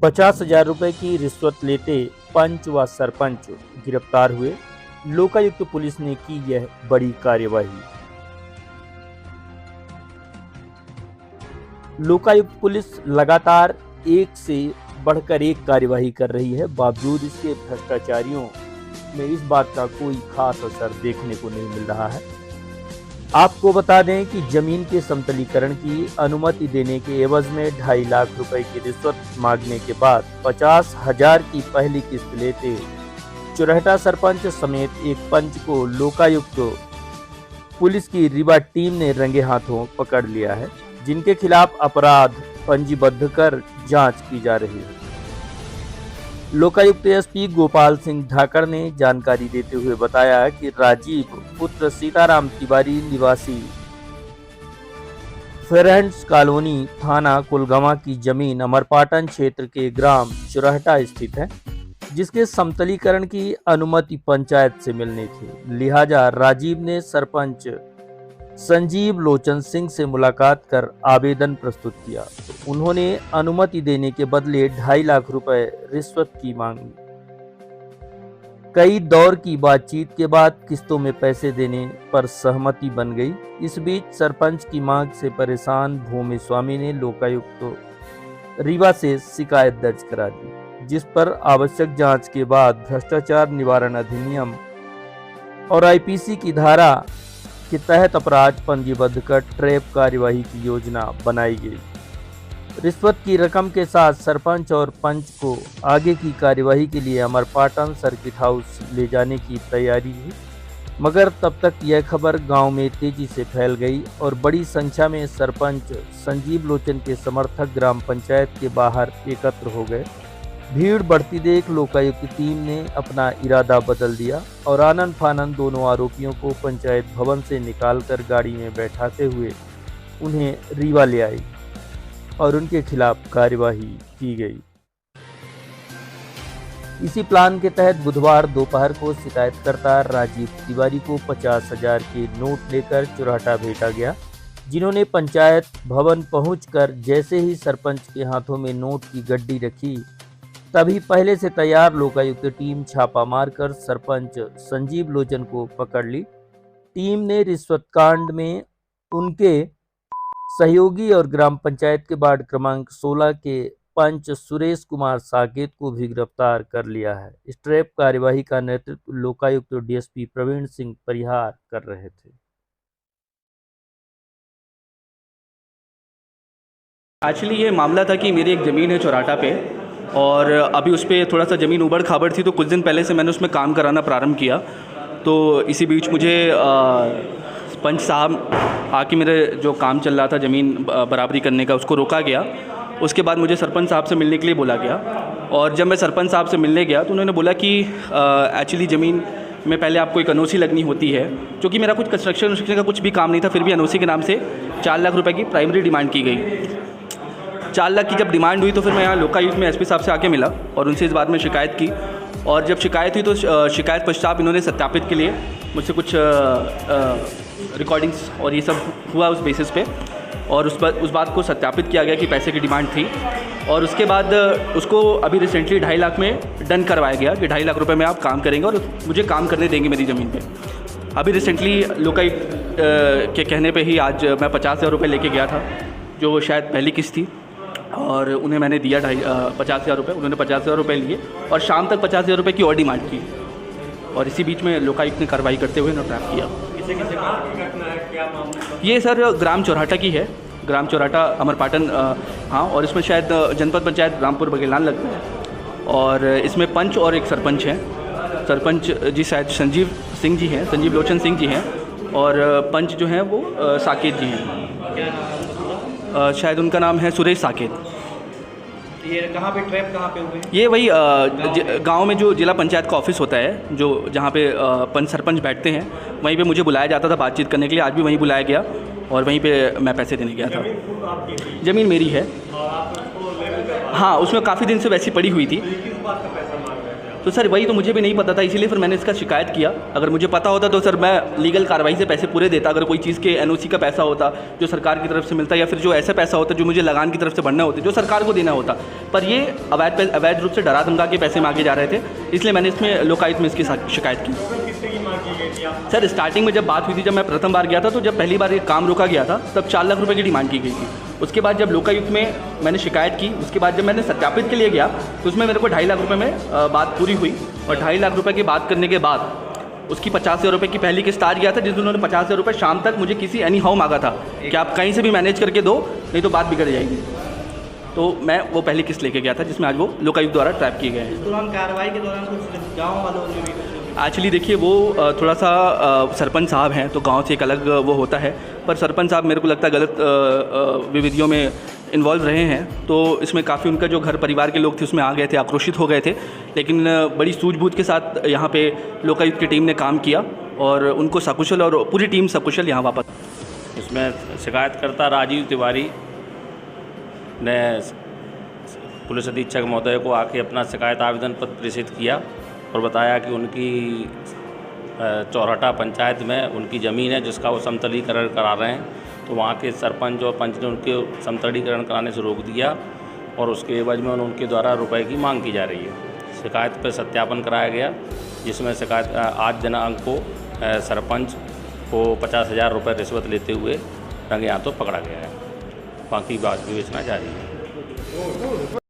50,000 रुपए की रिश्वत लेते पंच व सरपंच गिरफ्तार हुए। लोकायुक्त पुलिस ने की यह बड़ी कार्यवाही। लोकायुक्त पुलिस लगातार एक से बढ़कर एक कार्यवाही कर रही है। बावजूद इसके भ्रष्टाचारियों में इस बात का कोई खास असर देखने को नहीं मिल रहा है। आपको बता दें कि जमीन के समतलीकरण की अनुमति देने के एवज में 2.5 लाख रुपए की रिश्वत मांगने के बाद 50,000 की पहली किस्त लेते चुरहटा सरपंच समेत एक पंच को लोकायुक्त पुलिस की रीवा टीम ने रंगे हाथों पकड़ लिया है, जिनके खिलाफ अपराध पंजीबद्ध कर जांच की जा रही है। लोकायुक्त एसपी गोपाल सिंह ढाकर ने जानकारी देते हुए बताया कि राजीव पुत्र सीताराम तिवारी निवासी फेरेंट्स कॉलोनी थाना कुलगामा की जमीन अमरपाटन क्षेत्र के ग्राम चुरहटा स्थित है, जिसके समतलीकरण की अनुमति पंचायत से मिलनी थी। लिहाजा राजीव ने सरपंच संजीव लोचन सिंह से मुलाकात कर आवेदन प्रस्तुत किया। तो उन्होंने अनुमति देने के बदले 2.5 लाख रुपए रिश्वत की मांगी। कई दौर की बातचीत के बाद किस्तों में पैसे देने पर सहमति बन गई। इस बीच सरपंच की मांग से परेशान भूमि स्वामी ने लोकायुक्त रीवा से शिकायत दर्ज करा दी, जिस पर आवश्यक जांच के बाद भ्रष्टाचार निवारण अधिनियम और आईपीसी की धारा के तहत अपराध पंजीबद्ध कर ट्रैप कार्यवाही की योजना बनाई गई। रिश्वत की रकम के साथ सरपंच और पंच को आगे की कार्यवाही के लिए अमरपाटन सर्किट हाउस ले जाने की तैयारी है, मगर तब तक यह खबर गांव में तेजी से फैल गई और बड़ी संख्या में सरपंच संजीव लोचन के समर्थक ग्राम पंचायत के बाहर एकत्र हो गए। भीड़ बढ़ती देख लोकायुक्त टीम ने अपना इरादा बदल दिया और आनन फानन दोनों आरोपियों को पंचायत भवन से निकालकर गाड़ी में बैठाते हुए उन्हें रीवा ले आई और उनके खिलाफ कार्यवाही की गई। इसी प्लान के तहत बुधवार दोपहर को शिकायतकर्ता राजीव तिवारी को 50,000 के नोट लेकर चुरहटा भेजा गया, जिन्होंने पंचायत भवन पहुंचकर जैसे ही सरपंच के हाथों में नोट की गड्डी रखी, तभी पहले से तैयार लोकायुक्त टीम छापा मारकर सरपंच संजीव लोचन को पकड़ ली। टीम ने रिश्वत कांड में उनके सहयोगी और ग्राम पंचायत के वार्ड क्रमांक 16 के पंच सुरेश कुमार साकेत को भी गिरफ्तार कर लिया है। इस ट्रैप कार्यवाही का नेतृत्व लोकायुक्त डीएसपी प्रवीण सिंह परिहार कर रहे थे। एक्चुअली ये मामला था कि मेरी एक ज़मीन है चौराटा पे और अभी उस पर थोड़ा सा ज़मीन उबड़ खाबड़ थी, तो कुछ दिन पहले से मैंने उसमें काम कराना प्रारंभ किया। तो इसी बीच मुझे पंच साहब आके मेरे जो काम चल रहा था ज़मीन बराबरी करने का, उसको रोका गया। उसके बाद मुझे सरपंच साहब से मिलने के लिए बोला गया और जब मैं सरपंच साहब से मिलने गया तो उन्होंने बोला कि एक्चुअली ज़मीन में पहले आपको एक एनओसी लगनी होती है, क्योंकि मेरा कुछ कंस्ट्रक्शन का कुछ भी काम नहीं था, फिर भी एनओसी के नाम से 4 लाख रुपए की प्राइमरी डिमांड की गई। 4 लाख की जब डिमांड हुई तो फिर मैं यहाँ लोकायुक्त में एसपी साहब से आके मिला और उनसे इस बात में शिकायत की। और जब शिकायत हुई तो शिकायत पश्चात इन्होंने सत्यापित के लिए मुझसे कुछ रिकॉर्डिंग्स और ये सब हुआ उस बेसिस पे, और उस बात को सत्यापित किया गया कि पैसे की डिमांड थी। और उसके बाद उसको अभी रिसेंटली 2.5 लाख में डन करवाया गया कि 2.5 लाख रुपए में आप काम करेंगे और मुझे काम करने देंगे मेरी ज़मीन पे। अभी रिसेंटली लोकायुक्त के कहने पे ही आज मैं 50,000 रुपये लेके गया था, जो शायद पहली किस्त थी, और उन्हें मैंने दिया 50,000 रुपये। उन्होंने 50,000 रुपये लिए और शाम तक 50,000 रुपये की और डिमांड की, और इसी बीच में लोकायुक्त ने कार्रवाई करते हुए इन्हें ट्रैप किया। ये सर ग्राम चौराटा की है, ग्राम चौराटा अमरपाटन, हाँ, और इसमें शायद जनपद पंचायत रामपुर बघेलान लगता है, और इसमें पंच और एक सरपंच हैं। सरपंच जी शायद संजीव सिंह जी हैं, संजीव लोचन सिंह जी हैं, और पंच जो हैं वो साकेत जी हैं, शायद उनका नाम है सुरेश साकेत। ये कहाँ पे ट्रैप कहाँ पे हुए? ये वही गांव में जो जिला पंचायत का ऑफिस होता है, जो जहाँ पे पंच सरपंच बैठते हैं, वहीं पे मुझे बुलाया जाता था बातचीत करने के लिए। आज भी वहीं बुलाया गया और वहीं पे मैं पैसे देने गया था। ज़मीन मेरी है, हाँ, उसमें काफ़ी दिन से वैसी पड़ी हुई थी। तो सर वही तो मुझे भी नहीं पता था, इसीलिए फिर मैंने इसका शिकायत किया। अगर मुझे पता होता तो सर मैं लीगल कार्रवाई से पैसे पूरे देता। अगर कोई चीज़ के एनओसी का पैसा होता जो सरकार की तरफ से मिलता, या फिर जो ऐसा पैसा होता जो मुझे लगान की तरफ से भरना होता, जो सरकार को देना होता, पर ये अवैध रूप से डरा धमका के पैसे मांगे जा रहे थे, इसलिए मैंने इसमें लोकायुक्त में इसकी शिकायत की। सर स्टार्टिंग में जब बात हुई थी, जब मैं प्रथम बार गया था, तो जब पहली बार ये काम रोका गया था तब 4 लाख रुपए की डिमांड की गई थी। उसके बाद जब लोकायुक्त में मैंने शिकायत की, उसके बाद जब मैंने सत्यापित के लिए गया तो उसमें मेरे को 2.5 लाख रुपए में बात पूरी हुई। और 2.5 लाख रुपए की बात करने के बाद उसकी 50,000 रुपए की पहली किस्त आ गया था, जिस दिन उन्होंने 50,000 रुपये शाम तक मुझे किसी एनी हाउ मांगा था कि आप कहीं से भी मैनेज करके दो, नहीं तो बात बिगड़ जाएगी। तो मैं वो पहली किस्त लेके गया था, जिसमें आज वो लोकायुक्त द्वारा ट्रैप किए गए हैं। इस दौरान कार्रवाई के दौरान कुछ गाँव वालों ने भी एक्चुअली देखिए, वो थोड़ा सा सरपंच साहब हैं तो गांव से एक अलग वो होता है, पर सरपंच साहब मेरे को लगता है गलत विविधियों में इन्वॉल्व रहे हैं। तो इसमें काफ़ी उनका जो घर परिवार के लोग थे उसमें आ गए थे, आक्रोशित हो गए थे, लेकिन बड़ी सूझबूझ के साथ यहाँ पे लोकायुक्त की टीम ने काम किया और उनको सकुशल, और पूरी टीम सकुशल यहाँ वापस। इसमें शिकायतकर्ता राजीव तिवारी ने पुलिस अधीक्षक महोदय को आके अपना शिकायत आवेदन पत्र प्रेषित किया और बताया कि उनकी चौराटा पंचायत में उनकी ज़मीन है जिसका वो समतलीकरण करा रहे हैं, तो वहाँ के सरपंच और पंच ने उनके समतलीकरण कराने से रोक दिया और उसके एवज में उनके द्वारा रुपए की मांग की जा रही है। शिकायत पर सत्यापन कराया गया, जिसमें शिकायत आज दिनांक को सरपंच को 50,000 रुपये रिश्वत लेते हुए रंगे हाथों पकड़ा गया है। बाकी बात विवेचना जारी है।